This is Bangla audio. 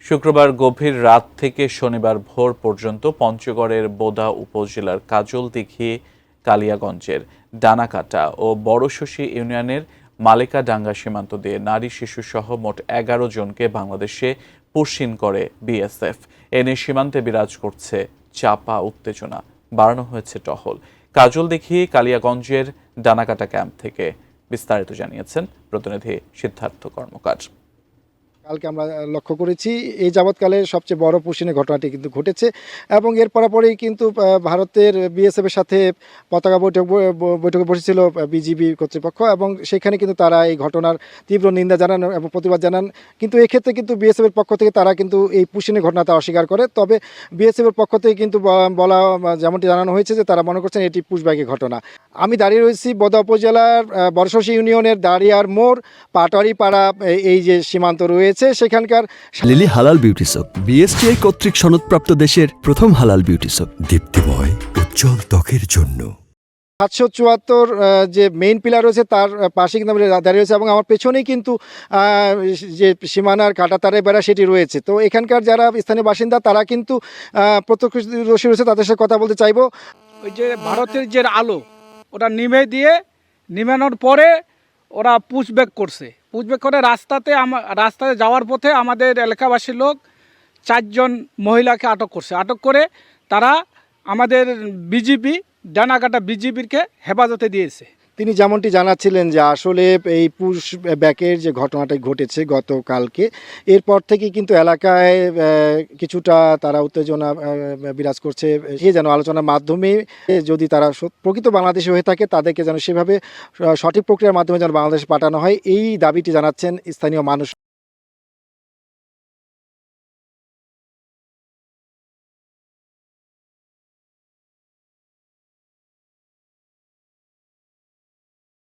শুক্রবার গভীর রাত থেকে শনিবার ভোর পর্যন্ত পঞ্চগড়ের বোদা উপজেলার কাজলদিঘি, কালিয়াগঞ্জের ডানাকাটা ও বড়শশী ইউনিয়নের মালেকাডাঙ্গা সীমান্ত দিয়ে নারী শিশুসহ মোট ১১ জনকে বাংলাদেশে পুশিন করে বিএসএফ। এ নিয়ে সীমান্তে বিরাজ করছে চাপা উত্তেজনা, বাড়ানো হয়েছে টহল। কাজলদিঘি, কালিয়াগঞ্জের ডানাকাটা ক্যাম্প থেকে বিস্তারিত জানিয়েছেন প্রতিনিধি সিদ্ধার্থ কর্মকার। কালকে আমরা লক্ষ্য করেছি এই যাবৎকালে সবচেয়ে বড় পুশিনের ঘটনাটি কিন্তু ঘটেছে এবং এর পরপরই কিন্তু ভারতের বিএসএফের সাথে পতাকা বৈঠকে বসেছিল বিজিবি কর্তৃপক্ষ এবং সেখানে কিন্তু তারা এই ঘটনার তীব্র নিন্দা জানান এবং প্রতিবাদ জানান। কিন্তু এক্ষেত্রে কিন্তু বিএসএফের পক্ষ থেকে তারা কিন্তু এই পুশিনের ঘটনাটা অস্বীকার করে। তবে বিএসএফের পক্ষ থেকে কিন্তু বলা যেমনটি জানানো হয়েছে যে তারা মনে করছেন এটি পুশব্যাকের ঘটনা। আমি দাঁড়িয়ে রয়েছি বোদা উপজেলার বড়শশী ইউনিয়নের দাঁড়িয়ার মোড় পাটোয়ারিপাড়া এই যে সীমান্ত রয়েছে সেখানকার লিলি হালাল বিউটি সোপ, বিএসটিআই কর্তৃক সনদপ্রাপ্ত দেশের প্রথম হালাল বিউটি সোপ, দীপ্তিময় উজ্জ্বল ত্বকের জন্য। ৭৭৪ যে মেইন পিলার রয়েছে তার পাশে কিন্তু আমরা দাঁড়িয়ে রয়েছে এবং আমার পেছনেই কিন্তু যে সীমানার কাঁটাতারে বেড়া সেটি রয়েছে। তো এখানকার যারা স্থানীয় বাসিন্দা তারা কিন্তু প্রত্যক্ষদর্শী রয়েছে, তাদের সাথে কথা বলতে চাইবো। ওই যে ভারতের যে আলো ওটা নিমানোর পরে ওরা পুশব্যাক করছে। পুশব্যাক করে রাস্তাতে যাওয়ার পথে আমাদের এলাকাবাসীর লোক 4 জন মহিলাকে আটক করছে। আটক করে তারা আমাদের ডানাকাটা বিজিবিরকে হেফাজতে দিয়েছে। তিনি যেমনটি জানাচ্ছিলেন যে আসলে এই পুশব্যাকের যে ঘটনাটা ঘটেছে গতকালকে, এরপর থেকে কিন্তু এলাকায় কিছুটা তারা উত্তেজনা বিরাজ করছে। সে যেন আলোচনার মাধ্যমে যদি তারা প্রকৃত বাংলাদেশি হয়ে থাকে তাদেরকে যেন সেভাবে সঠিক প্রক্রিয়ার মাধ্যমে যেন বাংলাদেশে পাঠানো হয়, এই দাবিটি জানাচ্ছেন স্থানীয় মানুষ।